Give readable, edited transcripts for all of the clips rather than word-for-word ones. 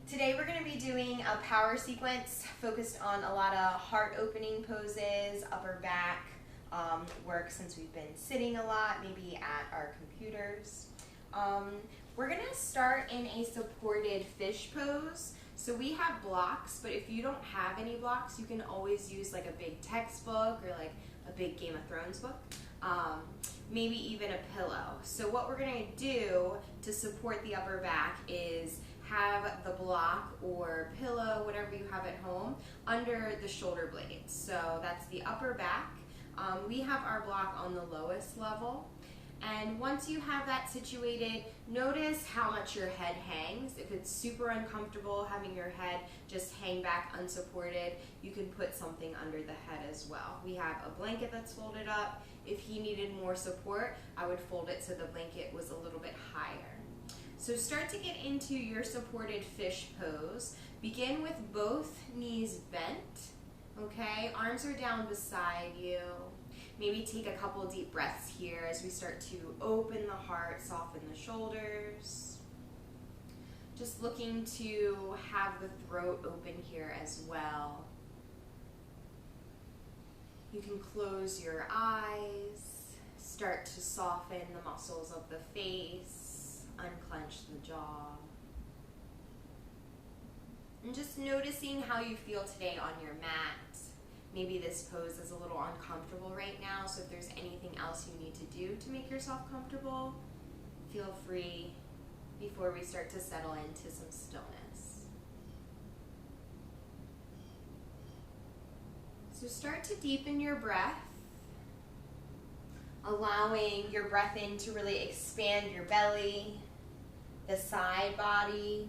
Today we're going to be doing a power sequence focused on a lot of heart opening poses, upper back work since we've been sitting a lot, maybe at our computers. We're going to start in a supported fish pose. So we have blocks, but if you don't have any blocks, you can always use like a big textbook or like a big Game of Thrones book. Maybe even a pillow. So what we're going to do to support the upper back is have the block or pillow, whatever you have at home, under the shoulder blades. So that's the upper back. We have our block on the lowest level. And once you have that situated, notice how much your head hangs. If it's super uncomfortable having your head just hang back unsupported, you can put something under the head as well. We have a blanket that's folded up. If he needed more support, I would fold it so the blanket was a little bit higher. So start to get into your supported fish pose. Begin with both knees bent, okay? Arms are down beside you. Maybe take a couple deep breaths here as we start to open the heart, soften the shoulders. Just looking to have the throat open here as well. You can close your eyes, start to soften the muscles of the face, unclench the jaw. And just noticing how you feel today on your mat. Maybe this pose is a little uncomfortable right now, so if there's anything else you need to do to make yourself comfortable, feel free before we start to settle into some stillness. So start to deepen your breath, allowing your breath in to really expand your belly, the side body.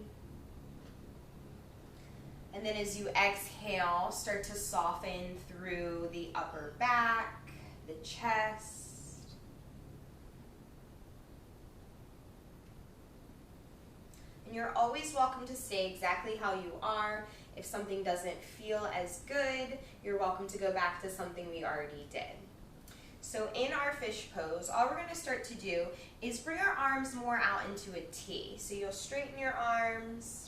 And then as you exhale, start to soften through the upper back, the chest. And you're always welcome to stay exactly how you are. If something doesn't feel as good, you're welcome to go back to something we already did. So in our fish pose, all we're going to start to do is bring our arms more out into a T. So you'll straighten your arms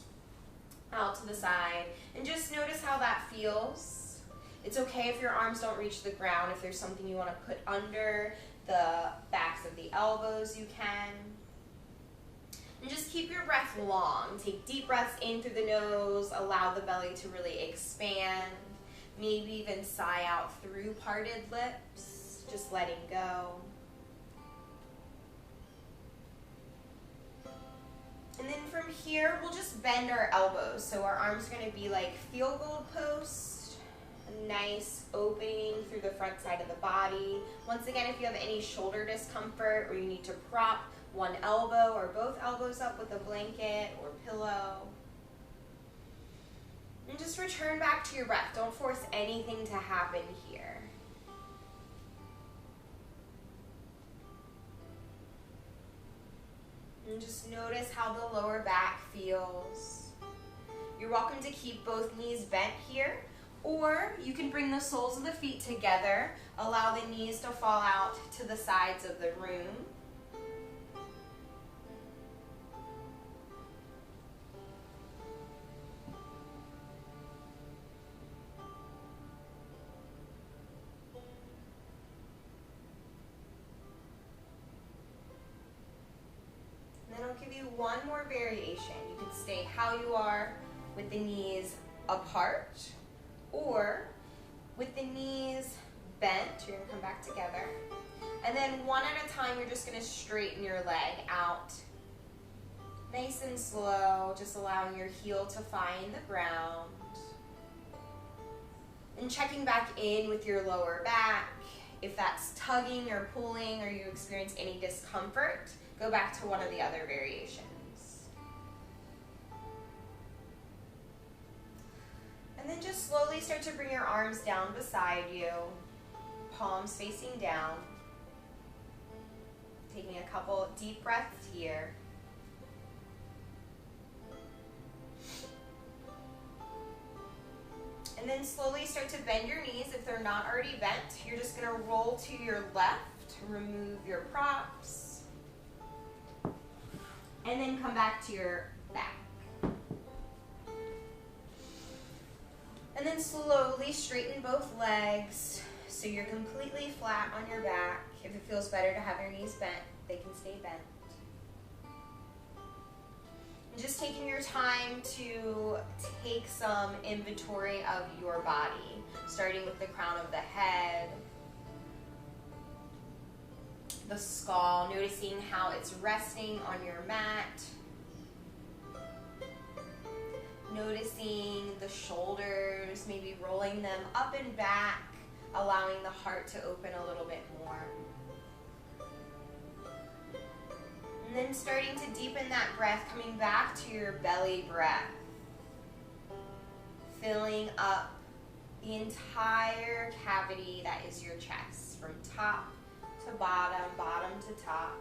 out to the side, and just notice how that feels. It's okay if your arms don't reach the ground. If there's something you want to put under the backs of the elbows, you can. And just keep your breath long. Take deep breaths in through the nose, allow the belly to really expand, maybe even sigh out through parted lips, just letting go. And then from here, we'll just bend our elbows. So our arms are going to be like field goal post, a nice opening through the front side of the body. Once again, if you have any shoulder discomfort or you need to prop one elbow or both elbows up with a blanket or pillow. And just return back to your breath. Don't force anything to happen here. And just notice how the lower back feels. You're welcome to keep both knees bent here, or you can bring the soles of the feet together, allow the knees to fall out to the sides of the room. I'll give you one more variation. You can stay how you are with the knees apart, or with the knees bent. You're going to come back together. And then one at a time, you're just going to straighten your leg out. Nice and slow, just allowing your heel to find the ground. And checking back in with your lower back. If that's tugging or pulling or you experience any discomfort, go back to one of the other variations. And then just slowly start to bring your arms down beside you, palms facing down. Taking a couple deep breaths here. And then slowly start to bend your knees. If they're not already bent, you're just going to roll to your left, remove your props, and then come back to your back. And then slowly straighten both legs so you're completely flat on your back. If it feels better to have your knees bent, they can stay bent. And just taking your time to take some inventory of your body, starting with the crown of the head, the skull, noticing how it's resting on your mat. Noticing the shoulders, maybe rolling them up and back, allowing the heart to open a little bit more. And then starting to deepen that breath, coming back to your belly breath. Filling up the entire cavity that is your chest, from top to bottom, bottom to top.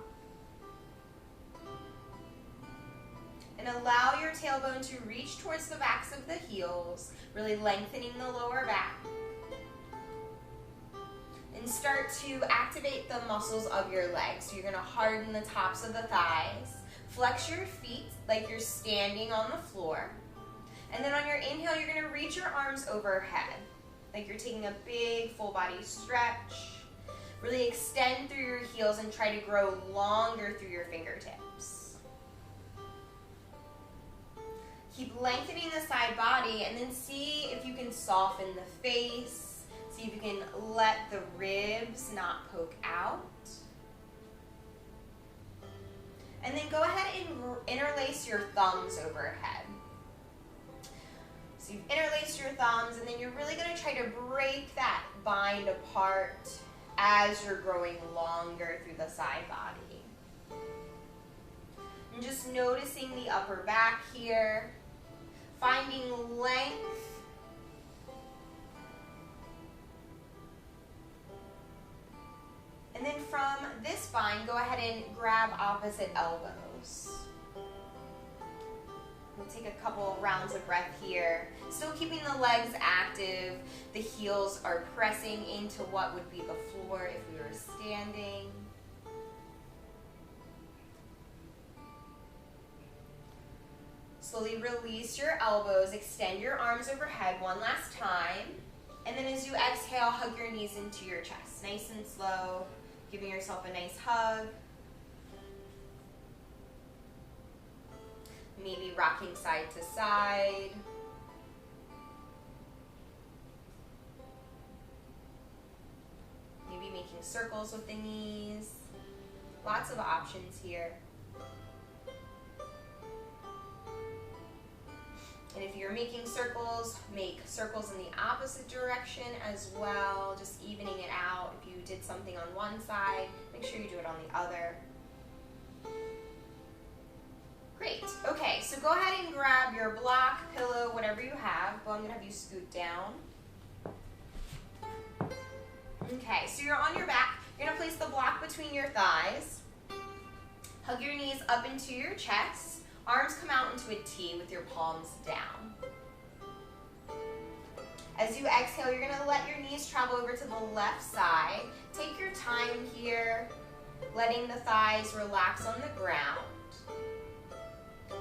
And allow your tailbone to reach towards the backs of the heels, really lengthening the lower back. And start to activate the muscles of your legs. So you're going to harden the tops of the thighs. Flex your feet like you're standing on the floor. And then on your inhale, you're going to reach your arms overhead, like you're taking a big full body stretch. Really extend through your heels and try to grow longer through your fingertips. Keep lengthening the side body and then see if you can soften the face. See if you can let the ribs not poke out. And then go ahead and interlace your thumbs overhead. So you've interlaced your thumbs, and then you're really going to try to break that bind apart as you're growing longer through the side body. And just noticing the upper back here, finding length. And then from this bind, go ahead and grab opposite elbows. We'll take a couple rounds of breath here. Still keeping the legs active. The heels are pressing into what would be the floor if we were standing. Slowly release your elbows. Extend your arms overhead one last time. And then as you exhale, hug your knees into your chest. Nice and slow. Giving yourself a nice hug. Maybe rocking side to side. Maybe making circles with the knees. Lots of options here. And if you're making circles, make circles in the opposite direction as well, just evening it out. If you did something on one side, make sure you do it on the other. Great. Okay, so go ahead and grab your block, pillow, whatever you have. But I'm going to have you scoot down. Okay, so you're on your back. You're going to place the block between your thighs. Hug your knees up into your chest. Arms come out into a T with your palms down. As you exhale, you're going to let your knees travel over to the left side. Take your time here, letting the thighs relax on the ground.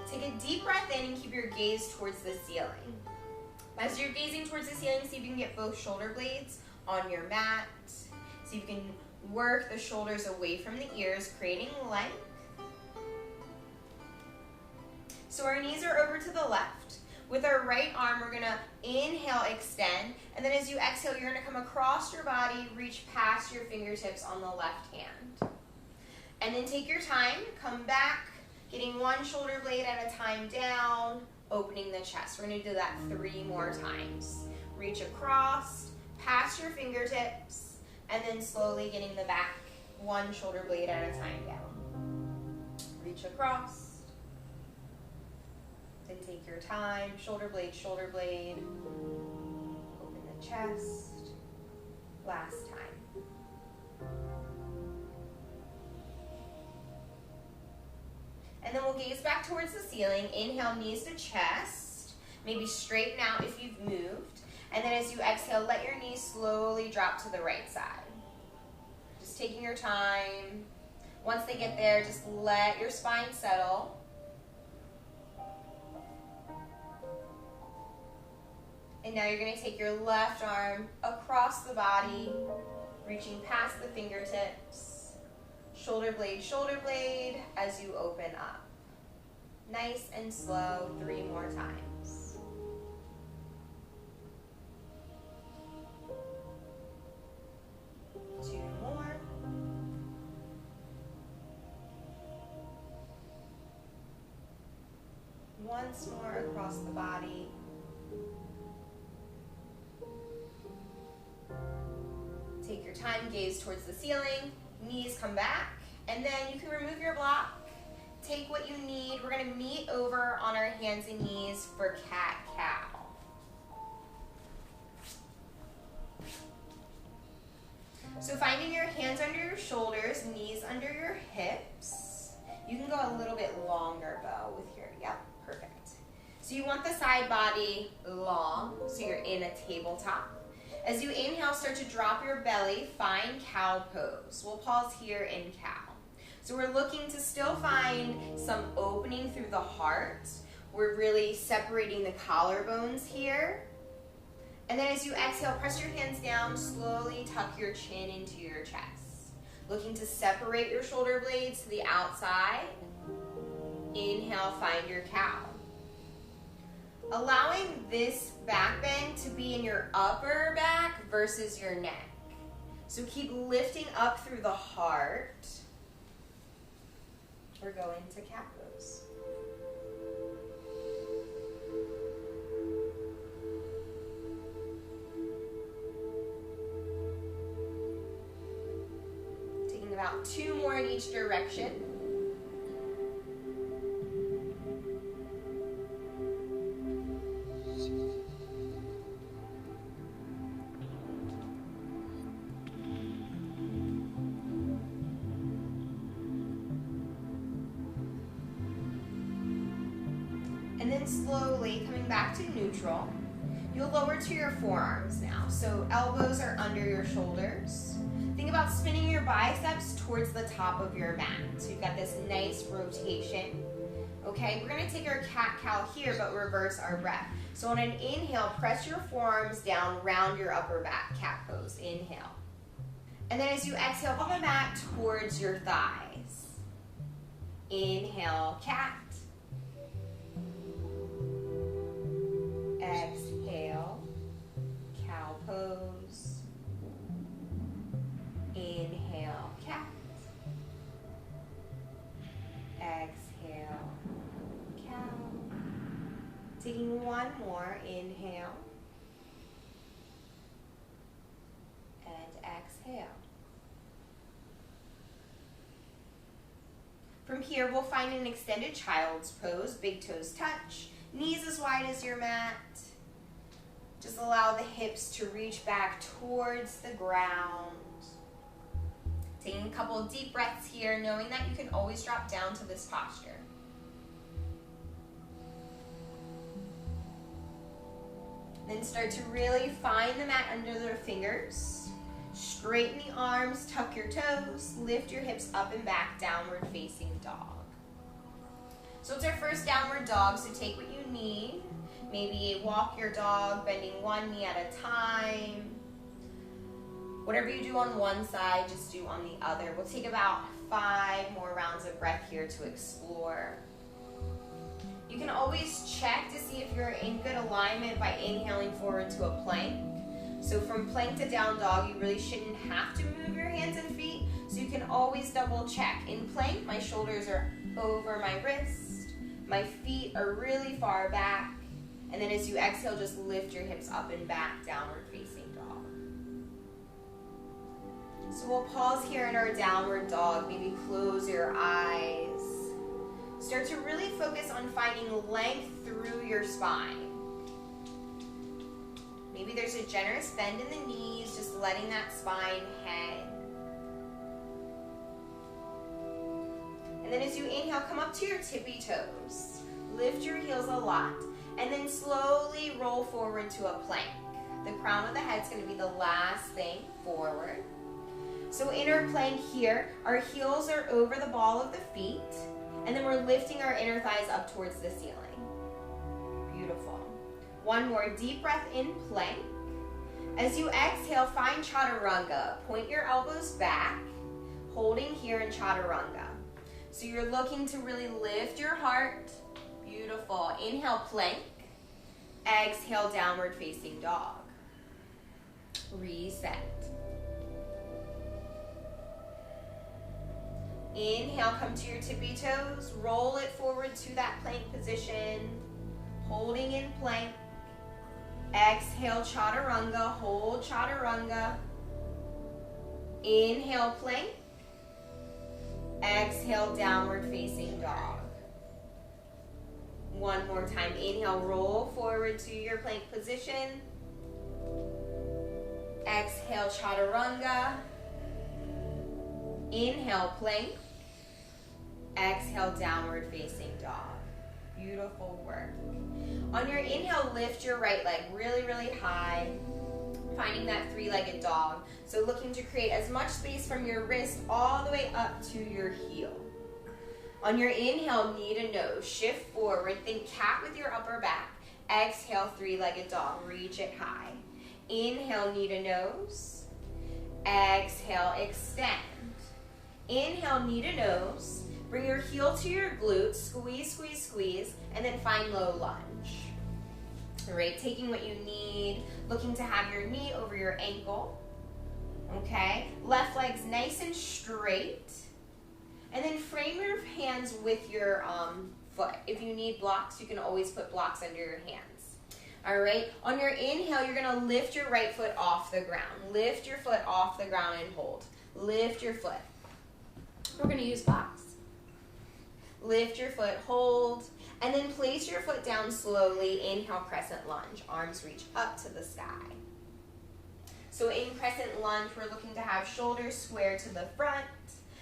Take a deep breath in and keep your gaze towards the ceiling. As you're gazing towards the ceiling, see if you can get both shoulder blades on your mat. See if you can work the shoulders away from the ears, creating length. So our knees are over to the left. With our right arm, we're gonna inhale, extend, and then as you exhale, you're gonna come across your body, reach past your fingertips on the left hand. And then take your time, come back, getting one shoulder blade at a time down, opening the chest. We're gonna do that 3 more times. Reach across, past your fingertips, and then slowly getting the back, one shoulder blade at a time down. Reach across. Then take your time, shoulder blade, open the chest, last time. And then we'll gaze back towards the ceiling, inhale, knees to chest, maybe straighten out if you've moved, and then as you exhale, let your knees slowly drop to the right side. Just taking your time. Once they get there, just let your spine settle. And now you're going to take your left arm across the body, reaching past the fingertips, shoulder blade, as you open up. Nice and slow, 3 more times. Two more. Once more across the body. Take your time, gaze towards the ceiling, knees come back, and then you can remove your block, take what you need. We're gonna meet over on our hands and knees for cat-cow. So finding your hands under your shoulders, knees under your hips. You can go a little bit longer though with your, yep, perfect. So you want the side body long, so you're in a tabletop. As you inhale, start to drop your belly, find cow pose. We'll pause here in cow. So we're looking to still find some opening through the heart. We're really separating the collarbones here. And then as you exhale, press your hands down, slowly tuck your chin into your chest. Looking to separate your shoulder blades to the outside. Inhale, find your cow. Allowing this back bend to be in your upper back versus your neck. So keep lifting up through the heart. We're going to cat pose. Taking about 2 more in each direction. And then slowly coming back to neutral, you'll lower to your forearms now. So elbows are under your shoulders. Think about spinning your biceps towards the top of your mat. So you've got this nice rotation. Okay, we're gonna take our cat-cow here, but reverse our breath. So on an inhale, press your forearms down, round your upper back, cat pose, inhale. And then as you exhale, pull the mat towards your thighs. Inhale, cat. Exhale, cow pose. Inhale, cat. Exhale, cow. Taking one more, inhale. And exhale. From here, we'll find an extended child's pose, big toes touch. Knees as wide as your mat. Just allow the hips to reach back towards the ground. Taking a couple of deep breaths here, knowing that you can always drop down to this posture. Then start to really find the mat under the fingers. Straighten the arms, tuck your toes, lift your hips up and back, downward facing dog. So it's our first downward dog, so take what you need. Maybe walk your dog, bending one knee at a time. Whatever you do on one side, just do on the other. We'll take about 5 more rounds of breath here to explore. You can always check to see if you're in good alignment by inhaling forward to a plank. So from plank to down dog, you really shouldn't have to move your hands and feet, so you can always double check. In plank, my shoulders are over my wrist. My feet are really far back. And then as you exhale, just lift your hips up and back, downward facing dog. So we'll pause here in our downward dog. Maybe close your eyes. Start to really focus on finding length through your spine. Maybe there's a generous bend in the knees, just letting that spine hang. And then as you inhale, come up to your tippy toes. Lift your heels a lot. And then slowly roll forward to a plank. The crown of the head is going to be the last thing forward. So in our plank here, our heels are over the ball of the feet. And then we're lifting our inner thighs up towards the ceiling. Beautiful. One more deep breath in, plank. As you exhale, find chaturanga. Point your elbows back, holding here in chaturanga. So you're looking to really lift your heart. Beautiful. Inhale, plank. Exhale, downward facing dog. Reset. Inhale, come to your tippy toes. Roll it forward to that plank position. Holding in plank. Exhale, chaturanga. Hold chaturanga. Inhale, plank. Exhale, downward facing dog. One more time. Inhale, roll forward to your plank position. Exhale, chaturanga. Inhale, plank. Exhale, downward facing dog. Beautiful work. On your inhale, lift your right leg really, really high, finding that three-legged dog. So looking to create as much space from your wrist all the way up to your heel. On your inhale, knee to nose, shift forward, think cat with your upper back. Exhale, three-legged dog, reach it high. Inhale, knee to nose. Exhale, extend. Inhale, knee to nose. Bring your heel to your glutes, squeeze, squeeze, squeeze, and then find low lunge. All right, taking what you need, looking to have your knee over your ankle. Okay, left leg's nice and straight. And then frame your hands with your foot. If you need blocks, you can always put blocks under your hands. All right, on your inhale, you're gonna lift your right foot off the ground. Lift your foot off the ground and hold. Lift your foot. We're gonna use blocks. Lift your foot, hold, and then place your foot down slowly. Inhale, crescent lunge. Arms reach up to the sky. So in crescent lunge, we're looking to have shoulders square to the front,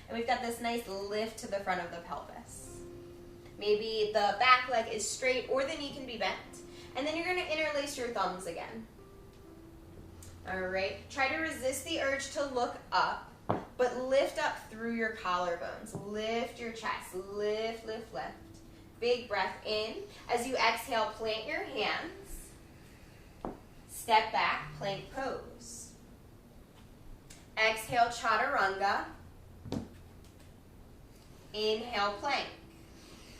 and we've got this nice lift to the front of the pelvis. Maybe the back leg is straight or the knee can be bent, and then you're going to interlace your thumbs again. All right, try to resist the urge to look up, but lift up through your collarbones. Lift your chest. Lift, lift, lift. Big breath in. As you exhale, plant your hands. Step back, plank pose. Exhale, chaturanga. Inhale, plank.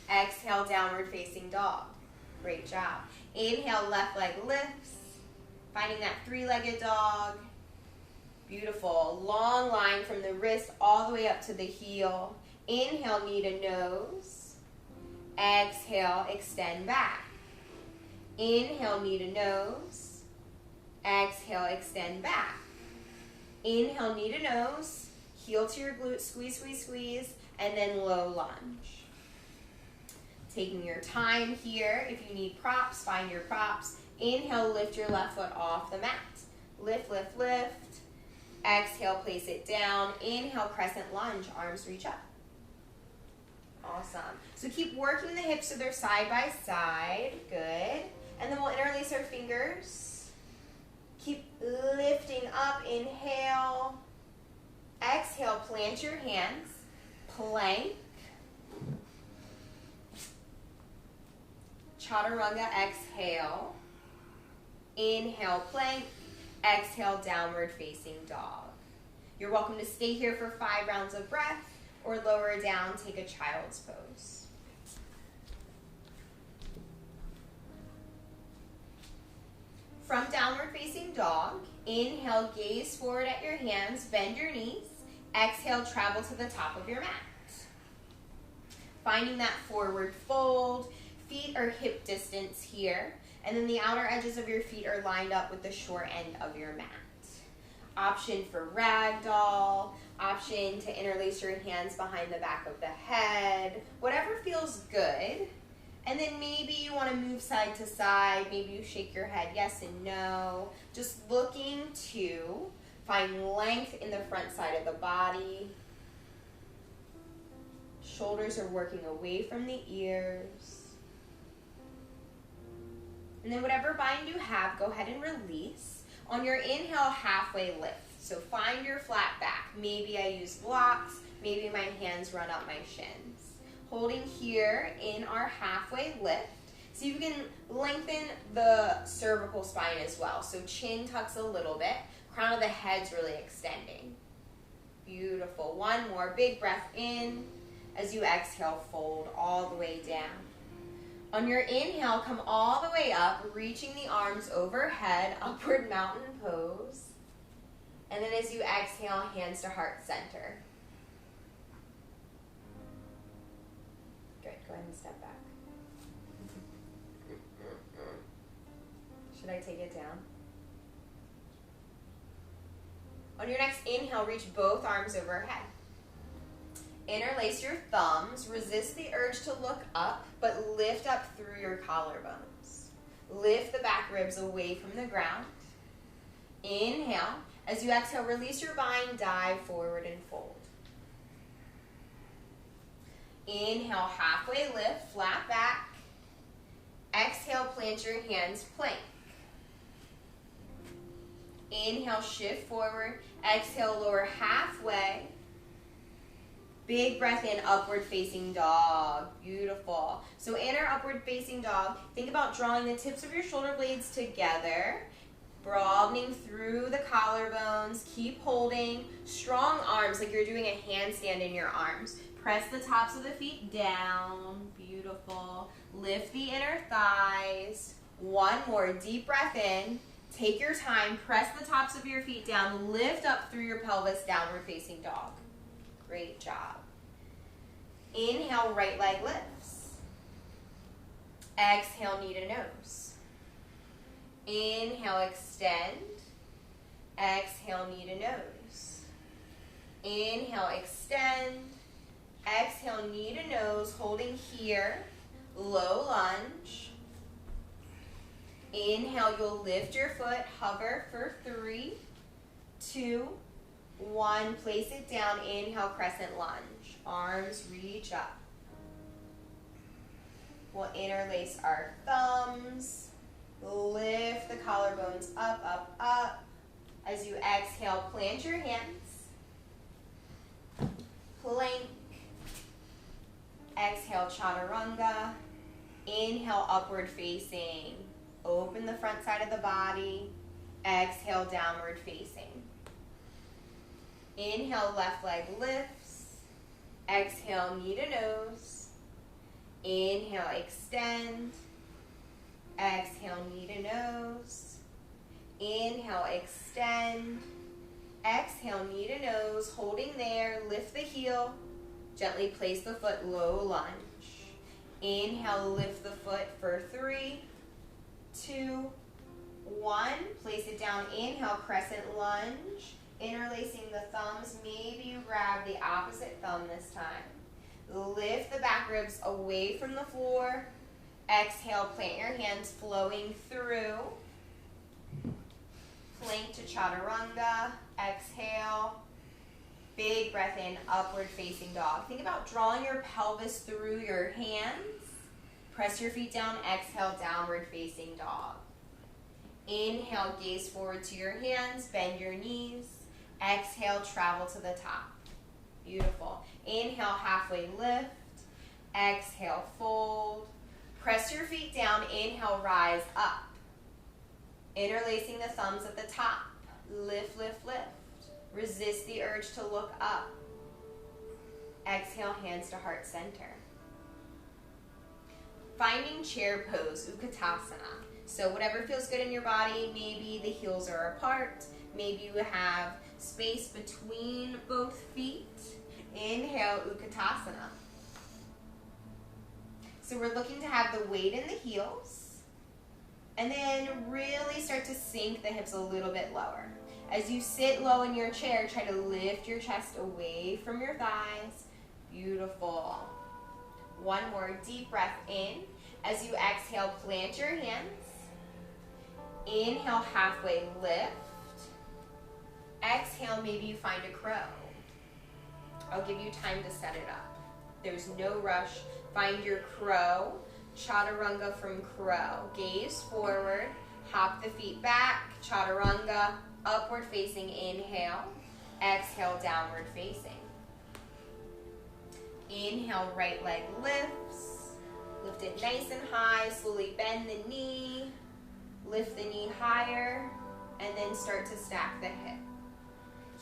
Exhale, downward facing dog. Great job. Inhale, left leg lifts. Finding that three-legged dog. Beautiful. Long line from the wrist all the way up to the heel. Inhale, knee to nose. Exhale, extend back. Inhale, knee to nose. Exhale, extend back. Inhale, knee to nose. Heel to your glute, squeeze, squeeze, squeeze, and then low lunge. Taking your time here. If you need props, find your props. Inhale, lift your left foot off the mat. Lift, lift, lift. Exhale, place it down. Inhale, crescent lunge. Arms reach up. Awesome. So keep working the hips so they're side by side. Good. And then we'll interlace our fingers. Keep lifting up. Inhale. Exhale, plant your hands. Plank. Chaturanga, exhale. Inhale, plank. Exhale, downward facing dog. You're welcome to stay here for 5 rounds of breath or lower down, take a child's pose. From downward facing dog, inhale, gaze forward at your hands, bend your knees. Exhale, travel to the top of your mat. Finding that forward fold, feet are hip distance here. And then the outer edges of your feet are lined up with the short end of your mat. Option for ragdoll, option to interlace your hands behind the back of the head, whatever feels good. And then maybe you want to move side to side, maybe you shake your head yes and no. Just looking to find length in the front side of the body. Shoulders are working away from the ears. And then whatever bind you have, go ahead and release. On your inhale, halfway lift. So find your flat back. Maybe I use blocks. Maybe my hands run up my shins. Holding here in our halfway lift. So you can lengthen the cervical spine as well. So chin tucks a little bit. Crown of the head's really extending. Beautiful. One more. Big breath in. As you exhale, fold all the way down. On your inhale, come all the way up, reaching the arms overhead, upward mountain pose. And then as you exhale, hands to heart center. Good. Go ahead and step back. Should I take it down? On your next inhale, reach both arms overhead. Interlace your thumbs. Resist the urge to look up, but lift up through your collarbones. Lift the back ribs away from the ground. Inhale. As you exhale, release your bind, dive forward and fold. Inhale, halfway lift, flat back. Exhale, plant your hands, plank. Inhale, shift forward. Exhale, lower halfway. Big breath in, upward facing dog. Beautiful. So in our upward facing dog, think about drawing the tips of your shoulder blades together, broadening through the collarbones. Keep holding. Strong arms, like you're doing a handstand in your arms. Press the tops of the feet down. Beautiful. Lift the inner thighs. One more. Deep breath in. Take your time. Press the tops of your feet down. Lift up through your pelvis, downward facing dog. Great job. Inhale, right leg lifts. Exhale, knee to nose. Inhale, extend. Exhale, knee to nose. Inhale, extend. Exhale, knee to nose, holding here. Low lunge. Inhale, you'll lift your foot, hover for 3, 2, 1. Place it down. Inhale, crescent lunge. Arms reach up. We'll interlace our thumbs. Lift the collarbones up, up, up. As you exhale, plant your hands. Plank. Exhale, chaturanga. Inhale, upward facing. Open the front side of the body. Exhale, downward facing. Inhale, left leg lifts. Exhale, knee to nose. Inhale, extend. Exhale, knee to nose. Inhale, extend. Exhale, knee to nose. Holding there, lift the heel. Gently place the foot, low lunge. Inhale, lift the foot for 3, 2, 1. Place it down. Inhale, crescent lunge. Interlacing the thumbs. Maybe you grab the opposite thumb this time. Lift the back ribs away from the floor. Exhale, plant your hands flowing through. Plank to chaturanga. Exhale. Big breath in, upward facing dog. Think about drawing your pelvis through your hands. Press your feet down. Exhale, downward facing dog. Inhale, gaze forward to your hands. Bend your knees. Exhale, travel to the top. Beautiful. Inhale, halfway lift. Exhale, fold. Press your feet down. Inhale, rise up. Interlacing the thumbs at the top. Lift, lift, lift. Resist the urge to look up. Exhale, hands to heart center. Finding chair pose, Utkatasana. So whatever feels good in your body, maybe the heels are apart. Maybe you have space between both feet. Inhale, Utkatasana. So we're looking to have the weight in the heels. And then really start to sink the hips a little bit lower. As you sit low in your chair, try to lift your chest away from your thighs. Beautiful. One more deep breath in. As you exhale, plant your hands. Inhale, halfway lift. Exhale, maybe you find a crow. I'll give you time to set it up. There's no rush. Find your crow. Chaturanga from crow. Gaze forward. Hop the feet back. Chaturanga. Upward facing, inhale. Exhale, downward facing. Inhale, right leg lifts. Lift it nice and high. Slowly bend the knee. Lift the knee higher. And then start to stack the hip.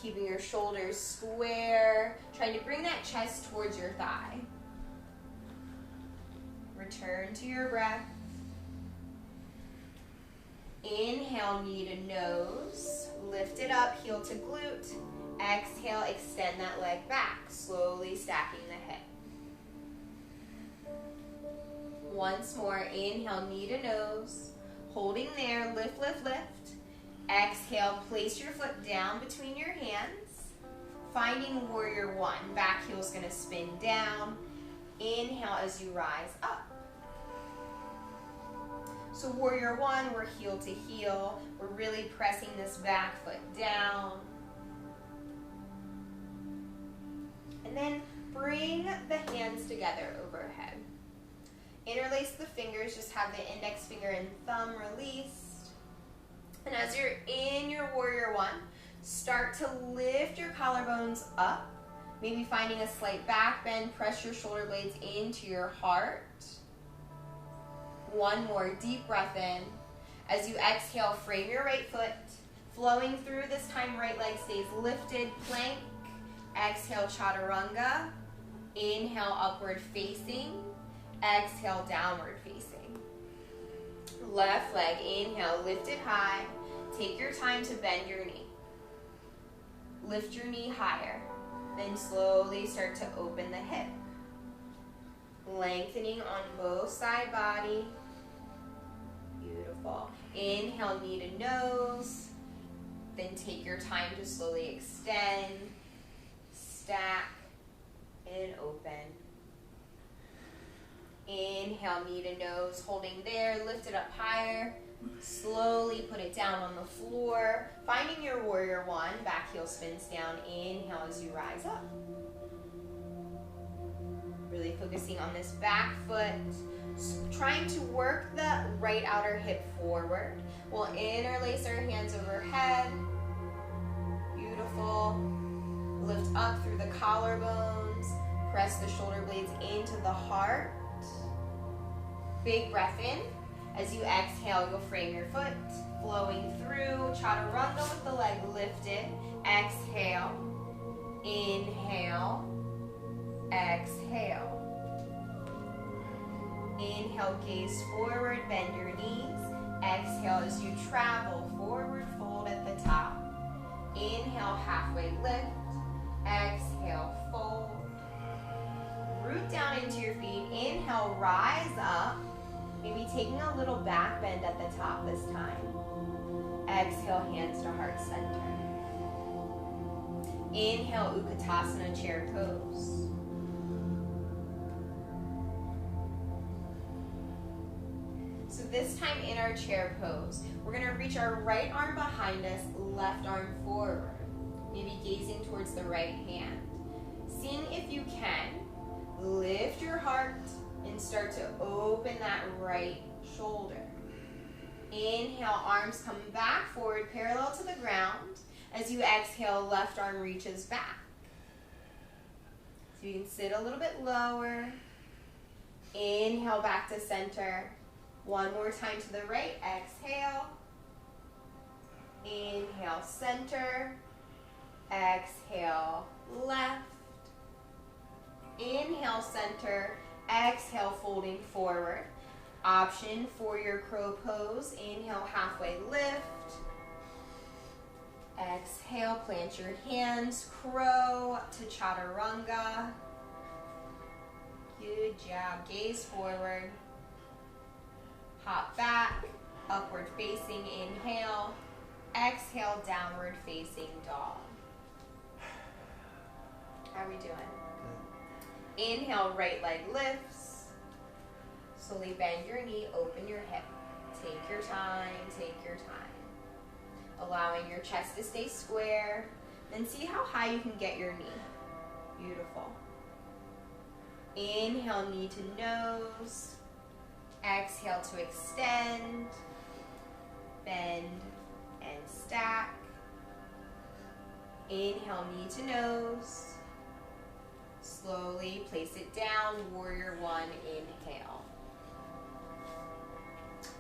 Keeping your shoulders square. Trying to bring that chest towards your thigh. Return to your breath. Inhale, knee to nose. Lift it up, heel to glute. Exhale, extend that leg back. Slowly stacking the hip. Once more, inhale, knee to nose. Holding there, lift, lift, lift. Exhale, place your foot down between your hands. Finding warrior one. Back heel's gonna spin down. Inhale as you rise up. So warrior one, we're heel to heel. We're really pressing this back foot down. And then bring the hands together overhead. Interlace the fingers, just have the index finger and thumb released. And as you're in your warrior one, start to lift your collarbones up. Maybe finding a slight back bend, press your shoulder blades into your heart. One more deep breath in. As you exhale, frame your right foot. Flowing through, this time right leg stays lifted, plank. Exhale, chaturanga. Inhale, upward facing. Exhale, downward facing. Left leg, inhale, lift it high. Take your time to bend your knee. Lift your knee higher. Then slowly start to open the hip. Lengthening on both side body. Beautiful. Inhale, knee to nose. Then take your time to slowly extend, stack, and open. Inhale, knee to nose, holding there, lift it up higher. Slowly put it down on the floor. Finding your warrior one, back heel spins down. Inhale as you rise up. Really focusing on this back foot. Trying to work the right outer hip forward. We'll interlace our hands overhead. Beautiful. Lift up through the collarbones. Press the shoulder blades into the heart. Big breath in. As you exhale, you'll frame your foot. Flowing through. Chaturanga with the leg lifted. Exhale. Inhale. Exhale. Inhale, gaze forward, bend your knees. Exhale as you travel, forward fold at the top. Inhale, halfway lift. Exhale, fold. Root down into your feet. Inhale, rise up. Maybe taking a little back bend at the top this time. Exhale, hands to heart center. Inhale, Utkatasana, chair pose. So this time in our chair pose, we're going to reach our right arm behind us, left arm forward. Maybe gazing towards the right hand. Seeing if you can, lift your heart and start to open that right shoulder. Inhale, arms come back forward, parallel to the ground. As you exhale, left arm reaches back. So you can sit a little bit lower. Inhale, back to center. One more time to the right, exhale. Inhale, center. Exhale, left. Inhale, center. Exhale, folding forward. Option for your crow pose. Inhale, halfway lift. Exhale, plant your hands, crow to chaturanga. Good job. Gaze forward. Hop back, upward facing, inhale. Exhale, downward facing dog. How are we doing? Good. Inhale, right leg lifts. Slowly bend your knee, open your hip. Take your time, take your time. Allowing your chest to stay square. Then see how high you can get your knee. Beautiful. Inhale, knee to nose. Exhale to extend, bend, and stack. Inhale, knee to nose. Slowly place it down, warrior one, inhale.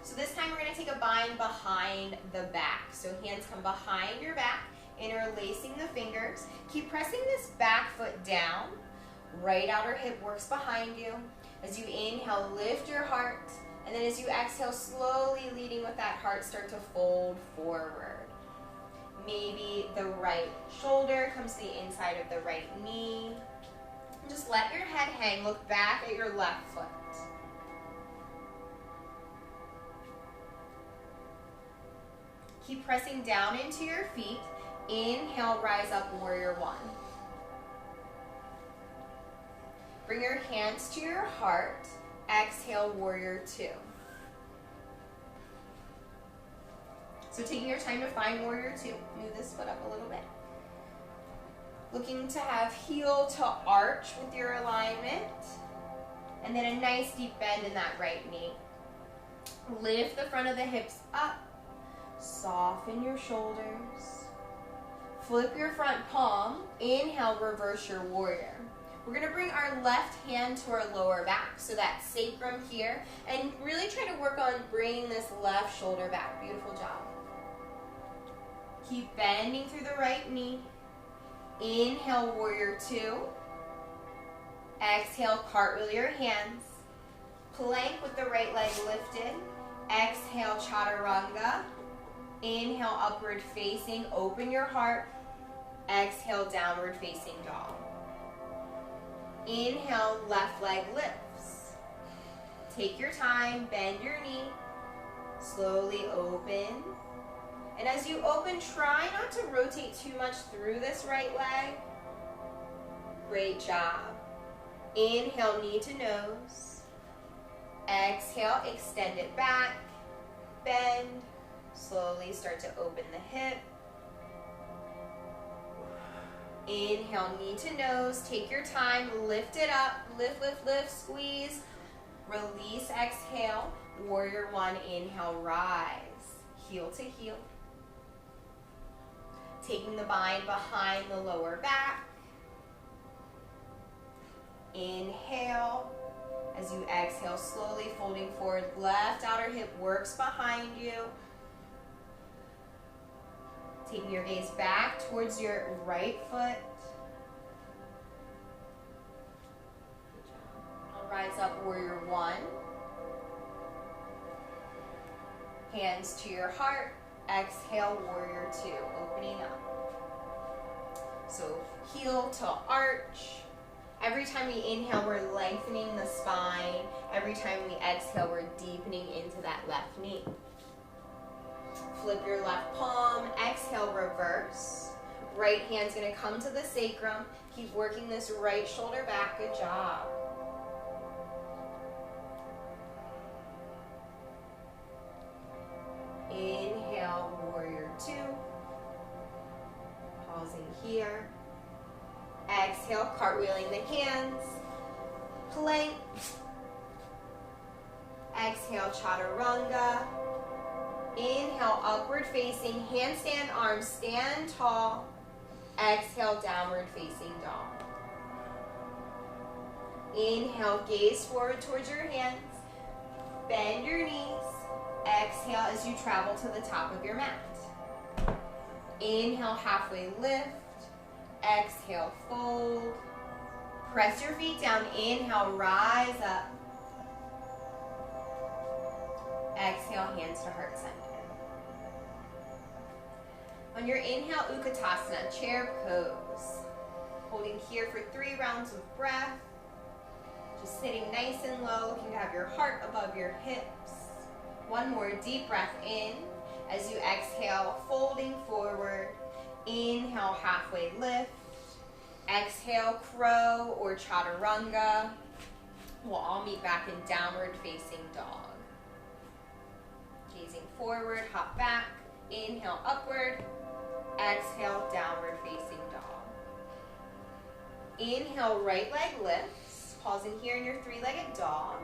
So this time we're going to take a bind behind the back. So hands come behind your back, interlacing the fingers. Keep pressing this back foot down. Right outer hip works behind you. As you inhale, lift your heart. And then as you exhale, slowly leading with that heart, start to fold forward. Maybe the right shoulder comes to the inside of the right knee. Just let your head hang. Look back at your left foot. Keep pressing down into your feet. Inhale, rise up, warrior one. Bring your hands to your heart. Exhale, warrior two. So taking your time to find warrior two. Move this foot up a little bit. Looking to have heel to arch with your alignment. And then a nice deep bend in that right knee. Lift the front of the hips up. Soften your shoulders. Flip your front palm. Inhale, reverse your warrior. We're going to bring our left hand to our lower back, so that sacrum here, and really try to work on bringing this left shoulder back. Beautiful job. Keep bending through the right knee. Inhale, warrior two. Exhale, cartwheel your hands. Plank with the right leg lifted. Exhale, chaturanga. Inhale, upward facing, open your heart. Exhale, downward facing dog. Inhale, left leg lifts. Take your time, bend your knee. Slowly open. And as you open, try not to rotate too much through this right leg. Great job. Inhale, knee to nose. Exhale, extend it back. Bend. Slowly start to open the hip. Inhale, knee to nose. Take your time. Lift it up. Lift, lift, lift. Squeeze. Release. Exhale. Warrior one. Inhale, rise. Heel to heel. Taking the bind behind the lower back. Inhale. As you exhale, slowly folding forward. Left outer hip works behind you. Taking your gaze back towards your right foot. I'll rise up, warrior one. Hands to your heart. Exhale, warrior two. Opening up. So heel to arch. Every time we inhale, we're lengthening the spine. Every time we exhale, we're deepening into that left knee. Flip your left palm, exhale, reverse. Right hand's gonna come to the sacrum. Keep working this right shoulder back, good job. Inhale, warrior two. Pausing here. Exhale, cartwheeling the hands. Plank. Exhale, chaturanga. Inhale, upward facing, handstand arms, stand tall. Exhale, downward facing dog. Inhale, gaze forward towards your hands. Bend your knees. Exhale as you travel to the top of your mat. Inhale, halfway lift. Exhale, fold. Press your feet down. Inhale, rise up. Exhale, hands to heart center. On your inhale, Utkatasana, chair pose. Holding here for 3 rounds of breath. Just sitting nice and low, looking to have your heart above your hips. One more deep breath in. As you exhale, folding forward. Inhale, halfway lift. Exhale, crow or chaturanga. We'll all meet back in downward facing dog. Gazing forward, hop back. Inhale, upward. Exhale, downward facing dog. Inhale, right leg lifts. Pausing here in your 3-legged dog.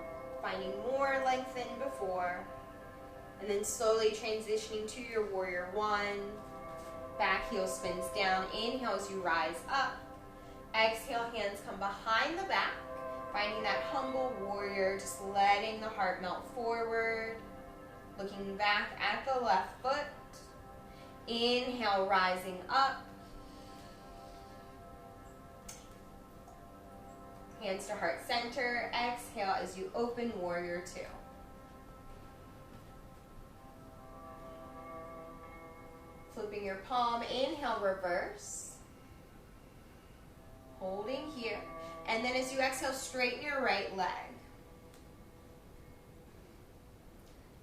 Finding more length than before. And then slowly transitioning to your warrior one. Back heel spins down. Inhale as you rise up. Exhale, hands come behind the back. Finding that humble warrior, just letting the heart melt forward. Looking back at the left foot. Inhale, rising up. Hands to heart center. Exhale as you open warrior two. Flipping your palm, inhale, reverse. Holding here. And then as you exhale, straighten your right leg.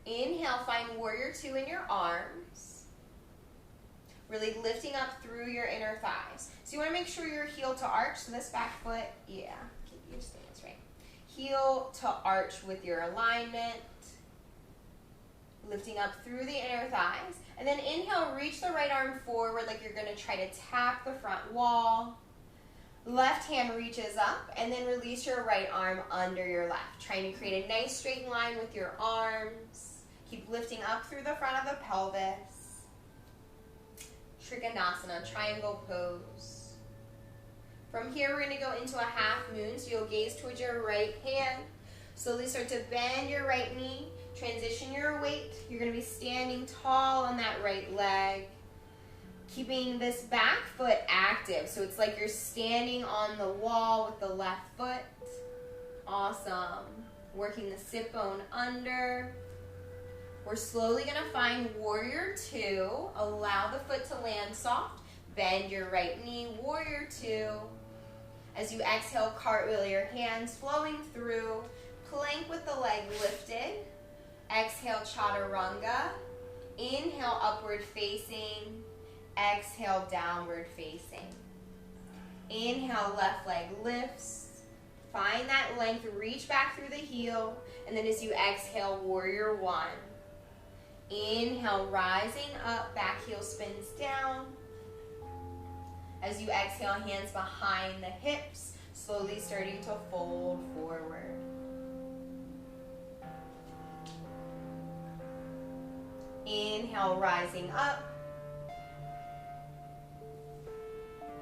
Inhale, find warrior two in your arms. Really lifting up through your inner thighs. So you want to make sure your heel to arch. So this back foot, yeah, keep your stance right. Heel to arch with your alignment. Lifting up through the inner thighs. And then inhale, reach the right arm forward like you're going to try to tap the front wall. Left hand reaches up, and then release your right arm under your left. Trying to create a nice straight line with your arms. Keep lifting up through the front of the pelvis. Trikonasana, triangle pose. From here, we're going to go into a half moon, so you'll gaze towards your right hand. Slowly start to bend your right knee. Transition your weight. You're going to be standing tall on that right leg. Keeping this back foot active. So it's like you're standing on the wall with the left foot. Awesome. Working the sit bone under. We're slowly going to find warrior two. Allow the foot to land soft. Bend your right knee, warrior two. As you exhale, cartwheel your hands flowing through. Plank with the leg lifted. Exhale, chaturanga. Inhale, upward facing. Exhale, downward facing. Inhale, left leg lifts. Find that length, reach back through the heel. And then as you exhale, warrior one. Inhale, rising up, back heel spins down. As you exhale, hands behind the hips, slowly starting to fold forward. Inhale, rising up.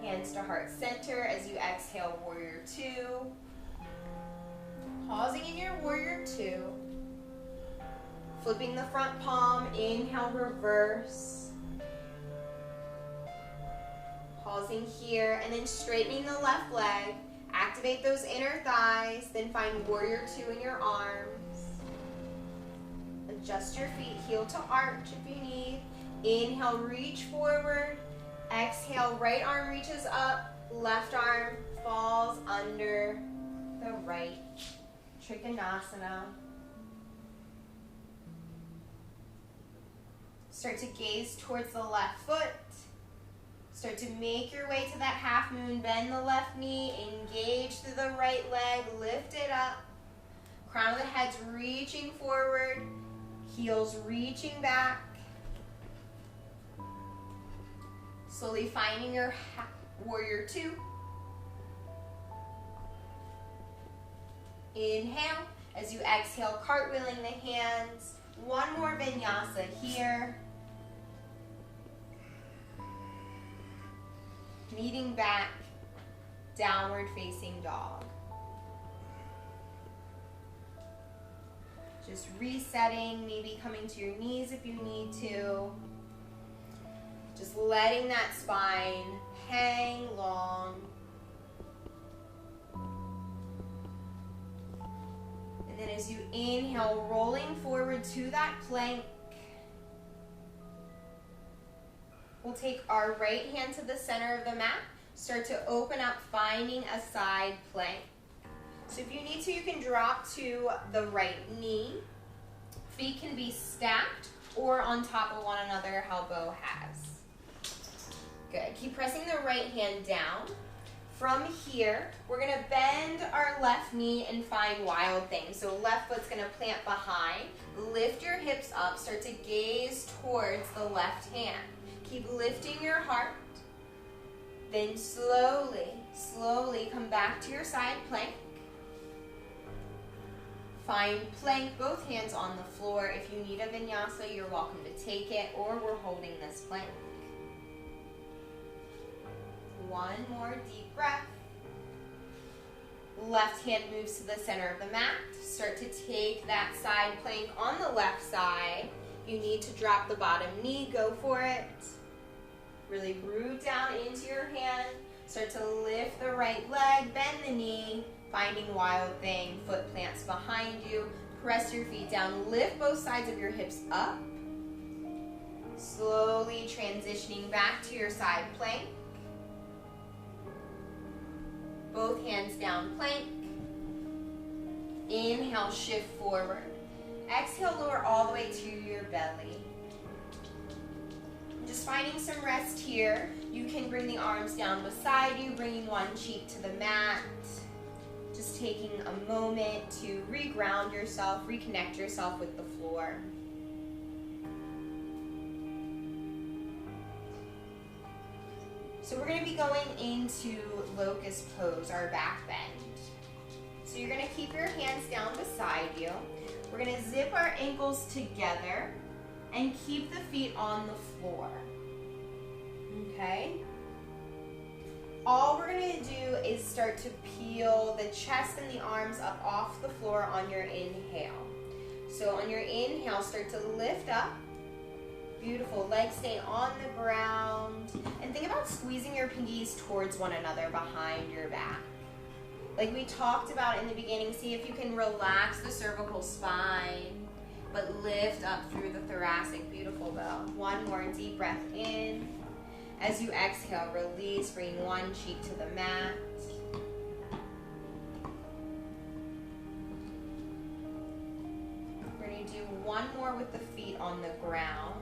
Hands to heart center as you exhale, warrior two. Pausing in your warrior two. Flipping the front palm, inhale, reverse. Pausing here, and then straightening the left leg. Activate those inner thighs, then find warrior two in your arms. Adjust your feet, heel to arch if you need. Inhale, reach forward. Exhale, right arm reaches up, left arm falls under the right. Trikonasana. Start to gaze towards the left foot. Start to make your way to that half moon. Bend the left knee, engage through the right leg, lift it up. Crown of the head's reaching forward, heels reaching back. Slowly finding your warrior two. Inhale. As you exhale, cartwheeling the hands. One more vinyasa here. Meeting back, downward facing dog. Just resetting, maybe coming to your knees if you need to. Just letting that spine hang long. And then as you inhale, rolling forward to that plank. We'll take our right hand to the center of the mat. Start to open up, finding a side plank. So if you need to, you can drop to the right knee. Feet can be stacked or on top of one another, how Bo has. Good. Keep pressing the right hand down. From here, we're going to bend our left knee and find wild thing. So left foot's going to plant behind. Lift your hips up. Start to gaze towards the left hand. Keep lifting your heart. Then slowly, slowly come back to your side plank. Find plank, both hands on the floor. If you need a vinyasa, you're welcome to take it, or we're holding this plank. One more deep breath. Left hand moves to the center of the mat. Start to take that side plank on the left side. You need to drop the bottom knee, go for it. Really root down into your hand. Start to lift the right leg, bend the knee, finding Wild Thing, foot plants behind you. Press your feet down, lift both sides of your hips up. Slowly transitioning back to your side plank. Both hands down, plank. Inhale, shift forward. Exhale, lower all the way to your belly. Just finding some rest here. You can bring the arms down beside you, bringing one cheek to the mat. Just taking a moment to reground yourself, reconnect yourself with the floor. So we're going to be going into locust pose, our back bend. So you're going to keep your hands down beside you. We're going to zip our ankles together and keep the feet on the floor. Okay? All we're going to do is start to peel the chest and the arms up off the floor on your inhale. So on your inhale, start to lift up. Beautiful. Legs stay on the ground. And think about squeezing your pinkies towards one another behind your back. Like we talked about in the beginning, see if you can relax the cervical spine, but lift up through the thoracic. Beautiful, Bo. One more deep breath in. As you exhale, release, bring one cheek to the mat. We're going to do one more with the feet on the ground.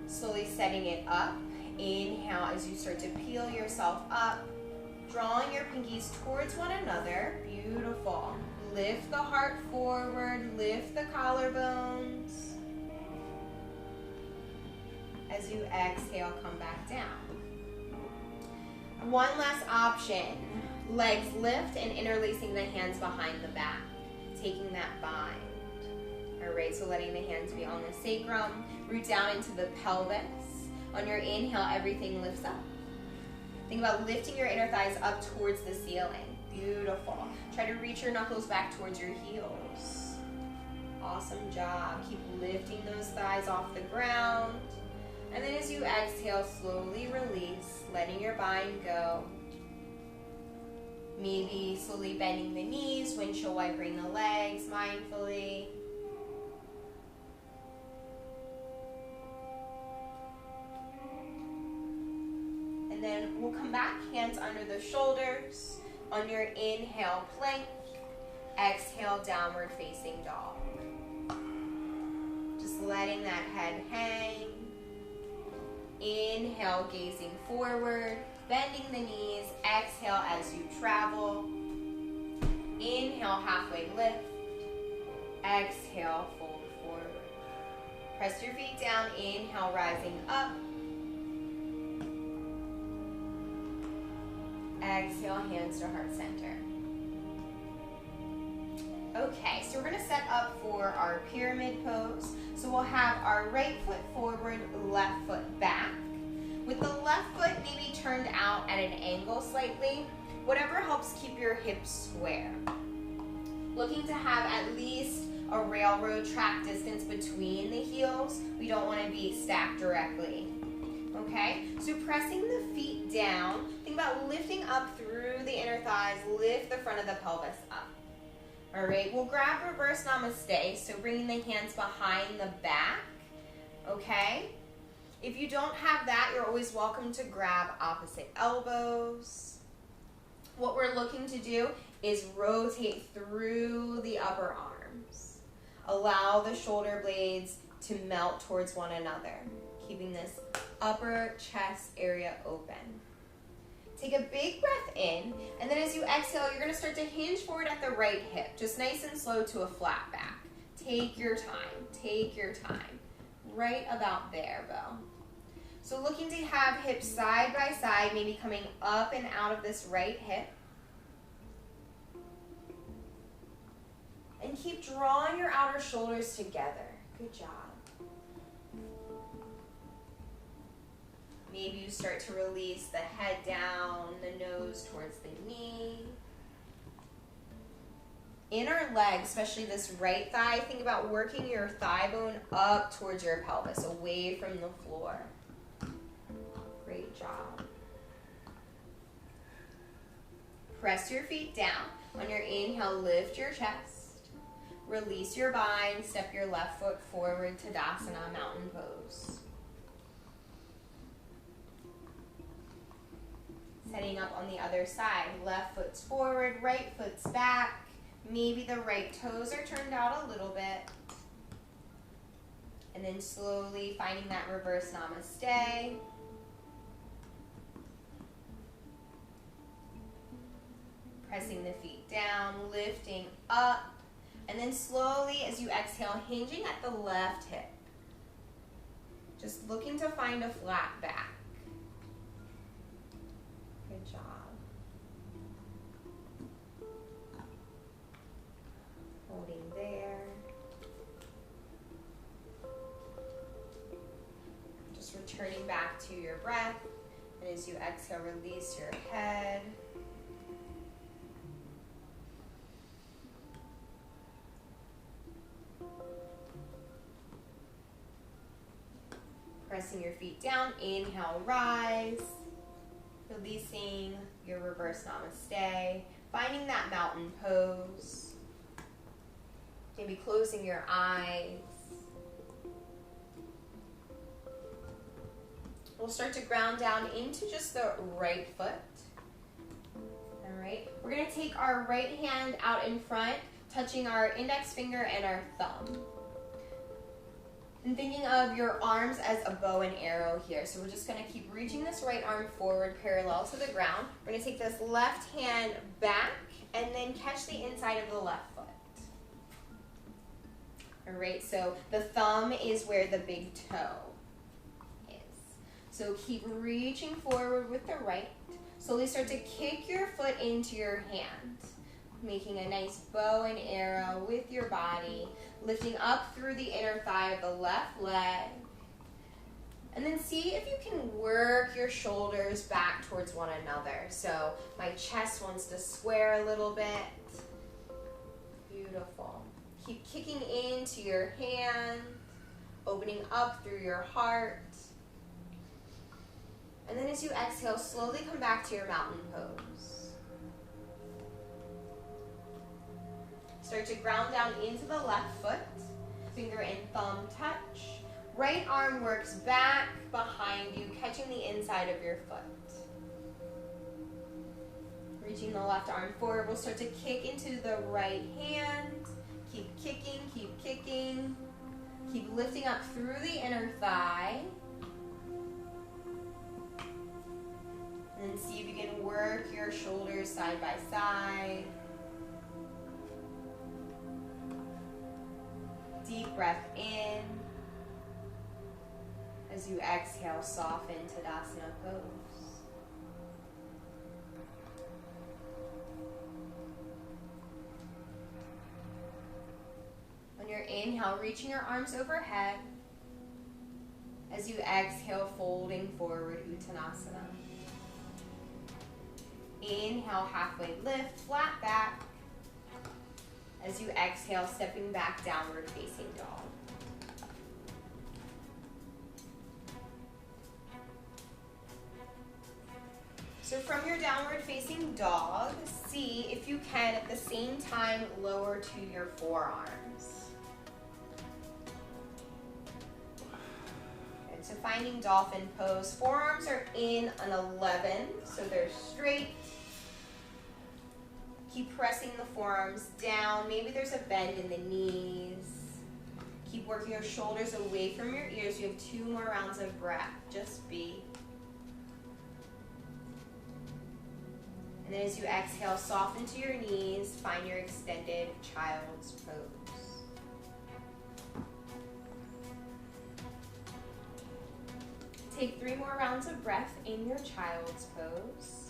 Slowly setting it up. Inhale as you start to peel yourself up, drawing your pinkies towards one another. Beautiful. Lift the heart forward, lift the collarbones. As you exhale, come back down. One last option. Legs lift and interlacing the hands behind the back, taking that bind. All right, so letting the hands be on the sacrum, root down into the pelvis. On your inhale, everything lifts up. Think about lifting your inner thighs up towards the ceiling. Beautiful. Try to reach your knuckles back towards your heels. Awesome job. Keep lifting those thighs off the ground. And then as you exhale, slowly release, letting your bind go. Maybe slowly bending the knees, windshield wipering the legs mindfully. And then we'll come back, hands under the shoulders. On your inhale, plank. Exhale, downward facing dog. Just letting that head hang. Inhale, gazing forward, bending the knees. Exhale as you travel. Inhale, halfway lift. Exhale, fold forward. Press your feet down. Inhale, rising up. Exhale, hands to heart center. Okay, so we're going to set up for our pyramid pose. So we'll have our right foot forward, left foot back. With the left foot maybe turned out at an angle slightly, whatever helps keep your hips square. Looking to have at least a railroad track distance between the heels. We don't want to be stacked directly. Okay, so pressing the feet down, think about lifting up through the inner thighs, lift the front of the pelvis up. All right, we'll grab reverse namaste, so bringing the hands behind the back, okay? If you don't have that, you're always welcome to grab opposite elbows. What we're looking to do is rotate through the upper arms. Allow the shoulder blades to melt towards one another, keeping this upper chest area open. Take a big breath in, and then as you exhale, you're going to start to hinge forward at the right hip, just nice and slow to a flat back. Take your time, take your time. Right about there, Bo. So looking to have hips side by side, maybe coming up and out of this right hip. And keep drawing your outer shoulders together. Good job. Maybe you start to release the head down, the nose towards the knee. Inner leg, especially this right thigh, think about working your thigh bone up towards your pelvis, away from the floor. Great job. Press your feet down. On your inhale, lift your chest. Release your bind, step your left foot forward, Tadasana, mountain pose. Setting up on the other side, left foot's forward, right foot's back. Maybe the right toes are turned out a little bit. And then slowly finding that reverse namaste. Pressing the feet down, lifting up. And then slowly, as you exhale, hinging at the left hip. Just looking to find a flat back. Good job. Holding there. Just returning back to your breath. And as you exhale, release your head. Pressing your feet down, inhale, rise. Releasing your reverse namaste. Finding that mountain pose. Maybe closing your eyes. We'll start to ground down into just the right foot. All right. We're going to take our right hand out in front, touching our index finger and our thumb. And thinking of your arms as a bow and arrow here. So we're just going to keep reaching this right arm forward parallel to the ground. We're going to take this left hand back and then catch the inside of the left foot. All right, so the thumb is where the big toe is. So keep reaching forward with the right. Slowly start to kick your foot into your hand, making a nice bow and arrow with your body, lifting up through the inner thigh of the left leg. And then see if you can work your shoulders back towards one another. So my chest wants to square a little bit. Beautiful. Keep kicking into your hand, opening up through your heart. And then as you exhale, slowly come back to your mountain pose. Start to ground down into the left foot, finger and thumb touch. Right arm works back behind you, catching the inside of your foot. Reaching the left arm forward, we'll start to kick into the right hand. Keep kicking, keep kicking. Keep lifting up through the inner thigh. And then see if you can work your shoulders side by side. Deep breath in. As you exhale, soften Tadasana pose. On your inhale, reaching your arms overhead. As you exhale, folding forward, Uttanasana. Inhale, halfway lift, flat back. As you exhale, stepping back, downward facing dog. So from your downward facing dog, see if you can at the same time lower to your forearms. Good. So finding dolphin pose, forearms are in an 11, so they're straight. Keep pressing the forearms down. Maybe there's a bend in the knees. Keep working your shoulders away from your ears. You have 2 more rounds of breath. Just be. And then as you exhale, soften to your knees. Find your extended child's pose. Take 3 more rounds of breath in your child's pose.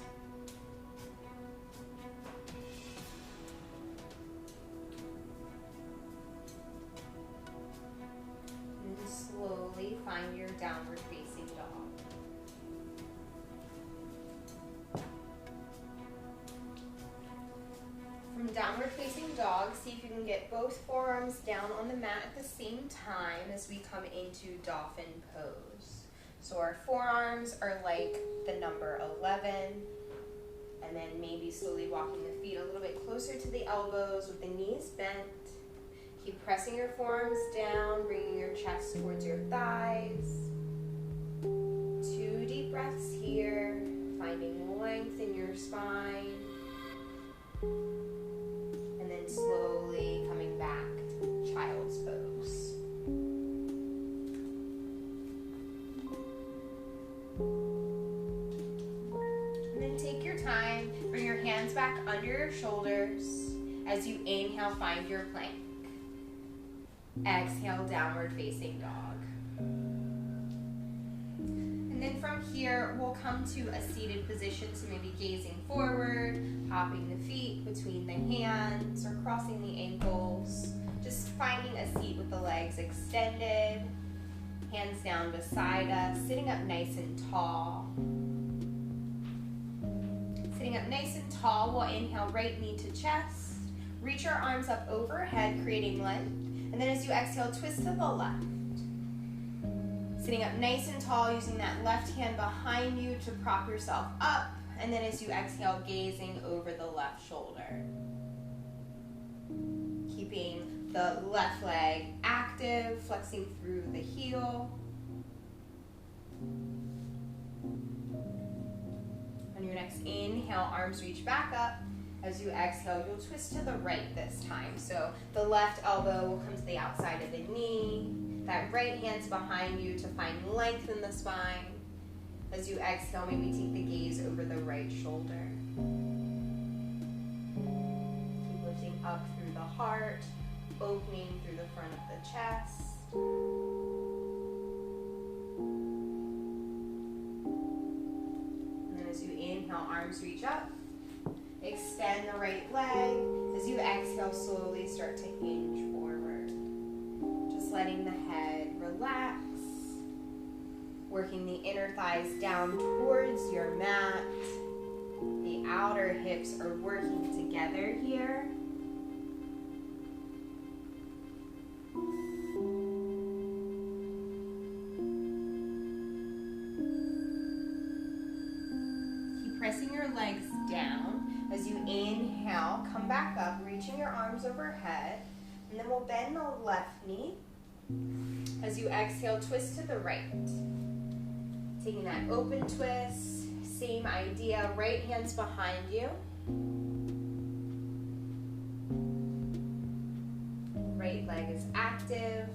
And slowly find your downward facing dog. dog. See if you can get both forearms down on the mat at the same time as we come into dolphin pose. So our forearms are like the number 11, and then maybe slowly walking the feet a little bit closer to the elbows with the knees bent. Keep pressing your forearms down, bringing your chest towards your thighs. 2 deep breaths here, finding length in your spine. And then slowly coming back to child's pose. And then take your time, bring your hands back under your shoulders. As you inhale, find your plank. Exhale, downward facing dog. And then from here, we'll come to a seated position, so maybe gazing forward, popping the feet between the hands, or crossing the ankles. Just finding a seat with the legs extended, hands down beside us, sitting up nice and tall. Sitting up nice and tall, we'll inhale, right knee to chest. Reach your arms up overhead, creating length. And then as you exhale, twist to the left. Sitting up nice and tall, using that left hand behind you to prop yourself up. And then as you exhale, gazing over the left shoulder. Keeping the left leg active, flexing through the heel. On your next inhale, arms reach back up. As you exhale, you'll twist to the right this time. So the left elbow will come to the outside of the knee. That right hand's behind you to find length in the spine. As you exhale, maybe take the gaze over the right shoulder. Keep lifting up through the heart, opening through the front of the chest. And then as you inhale, arms reach up. Extend the right leg. As you exhale, slowly start to hinge forward. Just letting the head relax. Working the inner thighs down towards your mat. The outer hips are working together here. Keep pressing your legs down. As you inhale, come back up, reaching your arms overhead, and then we'll bend the left knee. As you exhale, twist to the right. Taking that open twist, same idea, right hand's behind you. Right leg is active.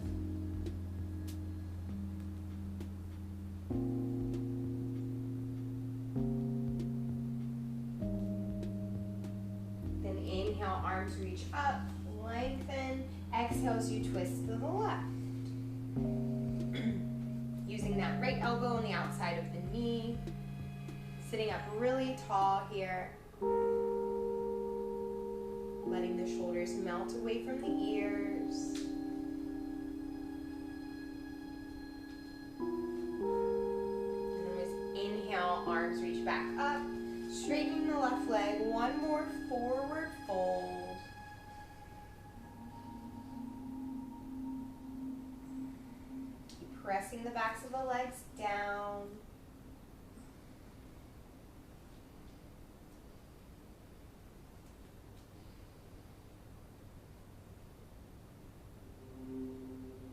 Arms reach up, lengthen. Exhale as you twist to the left. Using that right elbow on the outside of the knee. Sitting up really tall here. Letting the shoulders melt away from the ears. And then with inhale, arms reach back up. Straightening the left leg, one more forward fold. Keep pressing the backs of the legs down.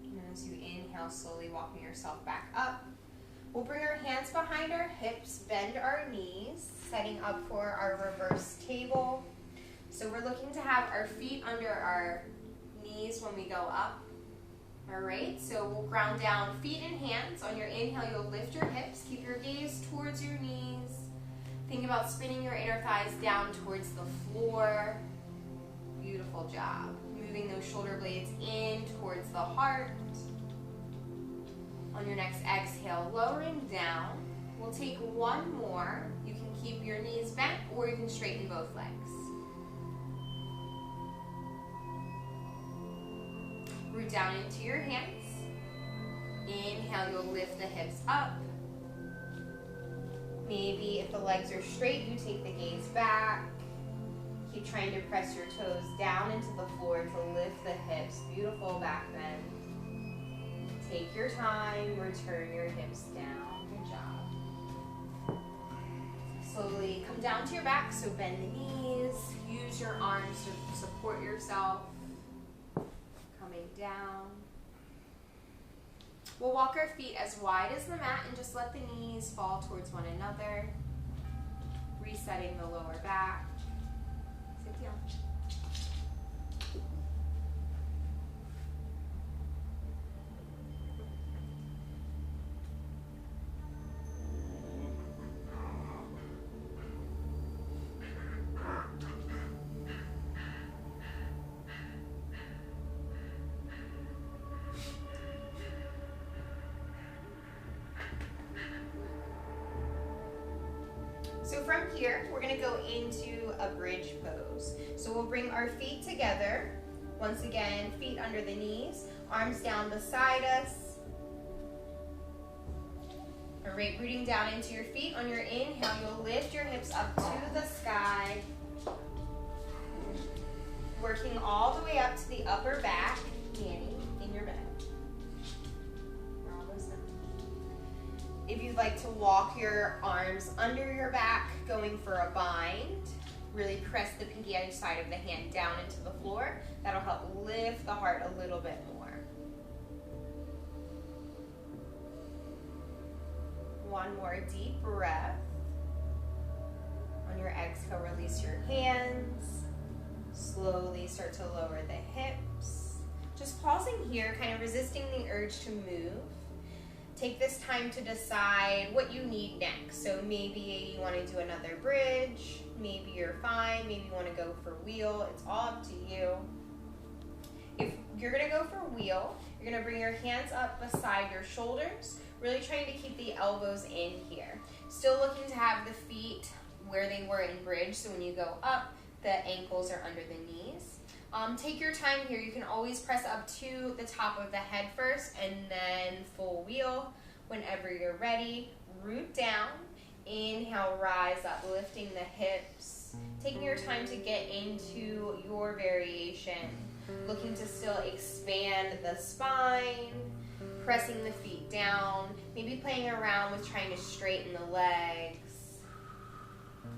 And as you inhale, slowly walking yourself back up. We'll bring our hands behind our hips, bend our knees, setting up for our reverse table. So we're looking to have our feet under our knees when we go up. All right, so we'll ground down feet and hands. On your inhale, you'll lift your hips. Keep your gaze towards your knees. Think about spinning your inner thighs down towards the floor. Beautiful job. Moving those shoulder blades in towards the heart. On your next exhale, lowering down. We'll take one more. You can keep your knees bent or you can straighten both legs. Root down into your hands. Inhale, you'll lift the hips up. Maybe if the legs are straight, you take the gaze back. Keep trying to press your toes down into the floor to lift the hips. Beautiful back bend. Take your time, return your hips down. Good job. Slowly come down to your back, so bend the knees. Use your arms to support yourself. Coming down. We'll walk our feet as wide as the mat and just let the knees fall towards one another. Resetting the lower back. Sit down. So from here, we're going to go into a bridge pose. So we'll bring our feet together. Once again, feet under the knees, arms down beside us. All right, rooting down into your feet. On your inhale, you'll lift your hips up to the sky. Working all the way up to the upper back, Annie, in your bed. If you'd like to walk your arms under your back, going for a bind, really press the pinky edge side of the hand down into the floor. That'll help lift the heart a little bit more. One more deep breath. On your exhale, release your hands. Slowly start to lower the hips. Just pausing here, kind of resisting the urge to move. Take this time to decide what you need next. So maybe you want to do another bridge, maybe you're fine, maybe you want to go for wheel. It's all up to you. If you're going to go for wheel, you're going to bring your hands up beside your shoulders, really trying to keep the elbows in here. Still looking to have the feet where they were in bridge, so when you go up, the ankles are under the knees. Take your time here. You can always press up to the top of the head first and then full wheel. Whenever you're ready, root down. Inhale, rise up, lifting the hips. Taking your time to get into your variation. Looking to still expand the spine. Pressing the feet down. Maybe playing around with trying to straighten the legs.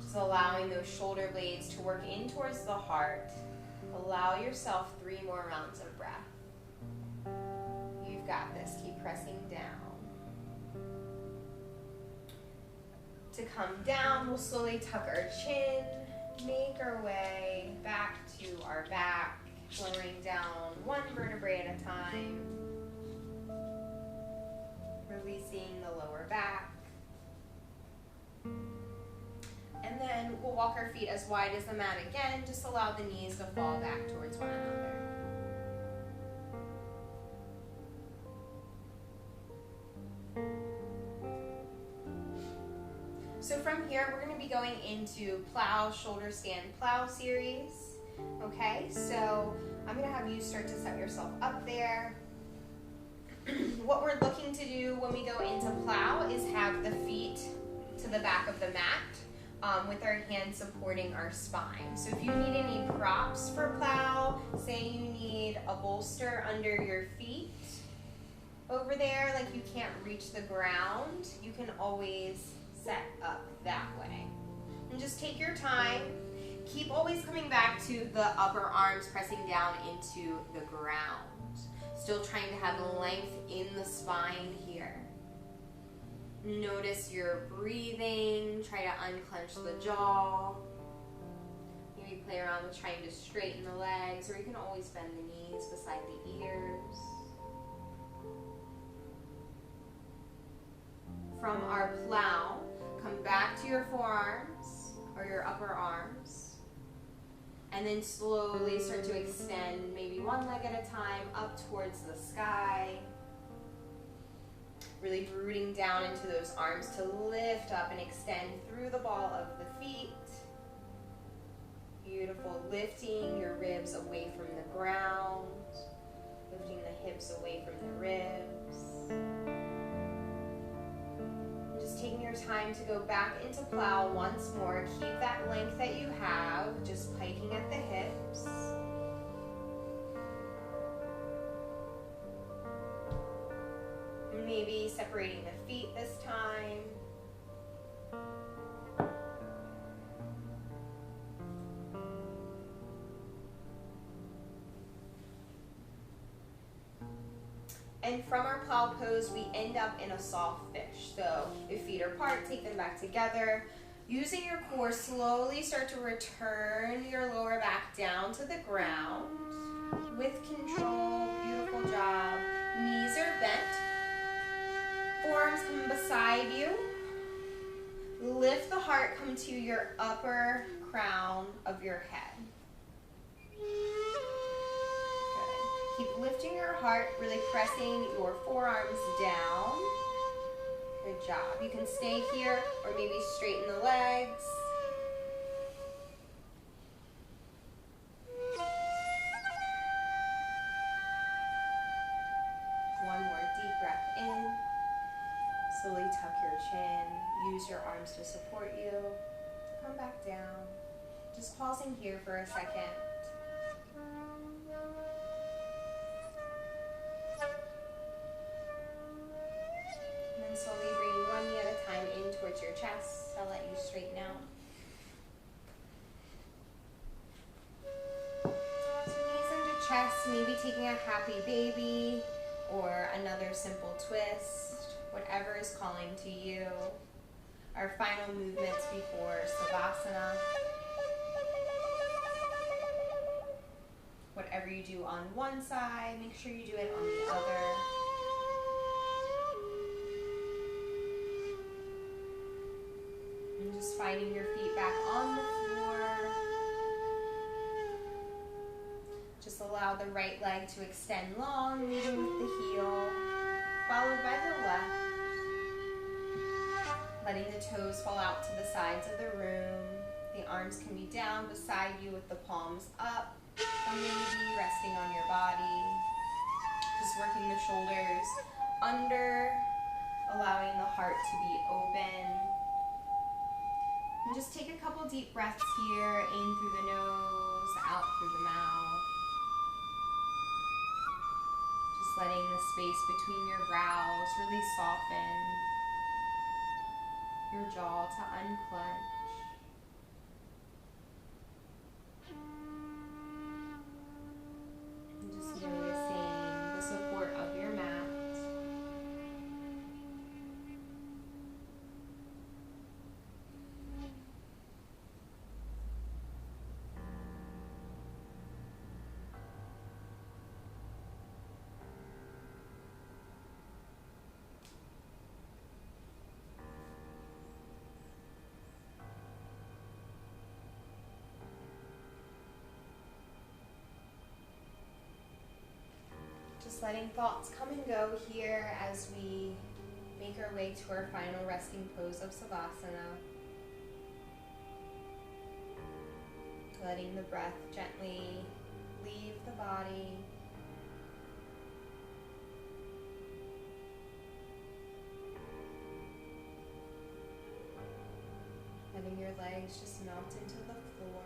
Just allowing those shoulder blades to work in towards the heart. Allow yourself 3 more rounds of breath. You've got this. Keep pressing down. To come down, we'll slowly tuck our chin, make our way back to our back, lowering down 1 vertebrae at a time, releasing the lower back. And then we'll walk our feet as wide as the mat again. Just allow the knees to fall back towards one another. So from here, we're going to be going into plow, shoulder stand, plow series. Okay, so I'm going to have you start to set yourself up there. What we're looking to do when we go into plow is have the feet to the back of the mat. With our hands supporting our spine. So if you need any props for plow, say you need a bolster under your feet over there, like you can't reach the ground, you can always set up that way. And just take your time. Keep always coming back to the upper arms pressing down into the ground. Still trying to have length in the spine here. Notice your breathing. Try to unclench the jaw. Maybe play around with trying to straighten the legs, or you can always bend the knees beside the ears. From our plow, come back to your forearms or your upper arms. And then slowly start to extend, maybe 1 leg at a time, up towards the sky. Really rooting down into those arms to lift up and extend through the ball of the feet. Beautiful. Lifting your ribs away from the ground. Lifting the hips away from the ribs. Just taking your time to go back into plow once more. Keep that length that you have, just piking at the hips. Maybe separating the feet this time. And from our plow pose, we end up in a soft fish. So if feet are apart, take them back together. Using your core, slowly start to return your lower back down to the ground. With control, beautiful job. Knees are bent. Forearms come beside you. Lift the heart, come to your upper crown of your head. Keep lifting your heart, really pressing your forearms down. Good job. You can stay here or maybe straighten the legs. One more deep breath in. Slowly tuck your chin. Use your arms to support you. Come back down. Just pausing here for a second. Slowly bring one knee at a time in towards your chest. I'll let you straighten out. So knees into chest, maybe taking a happy baby or another simple twist, whatever is calling to you. Our final movements before Savasana. Whatever you do on one side, make sure you do it on the other. Just finding your feet back on the floor. Just allow the right leg to extend long, leading with the heel, followed by the left. Letting the toes fall out to the sides of the room. The arms can be down beside you with the palms up, or maybe resting on your body. Just working the shoulders under, allowing the heart to be open. And just take a couple deep breaths here, in through the nose, out through the mouth. Just letting the space between your brows really soften, your jaw to unclench. And just noticing the support of your mat. Just letting thoughts come and go here as we make our way to our final resting pose of Savasana. Letting the breath gently leave the body. Letting your legs just melt into the floor.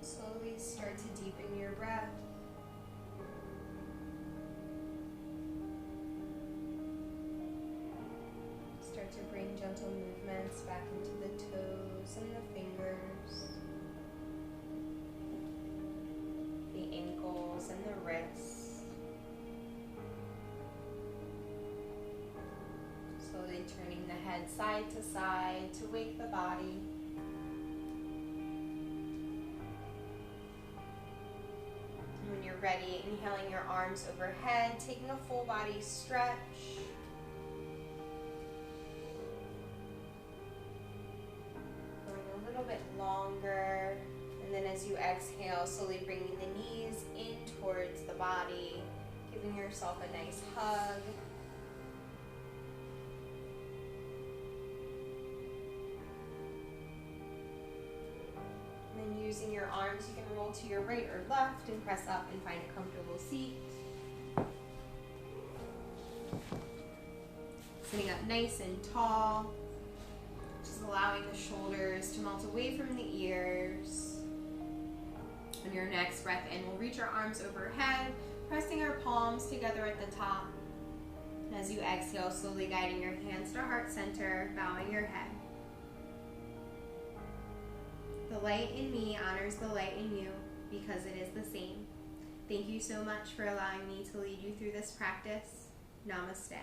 Slowly start to deepen your breath. Start to bring gentle movements back into the toes and the fingers, the ankles and the wrists. Slowly turning the head side to side to wake the body. When you're ready, inhaling your arms overhead, taking a full body stretch. Going a little bit longer, and then as you exhale, slowly bringing the knees in towards the body, giving yourself a nice hug. And then using your arms, you can roll to your right or left and press up and find a comfortable seat. Sitting up nice and tall, just allowing the shoulders to melt away from the ears. On your next breath in, we'll reach our arms overhead, pressing our palms together at the top. And as you exhale, slowly guiding your hands to heart center, bowing your head. The light in me honors the light in you because it is the same. Thank you so much for allowing me to lead you through this practice. Namaste.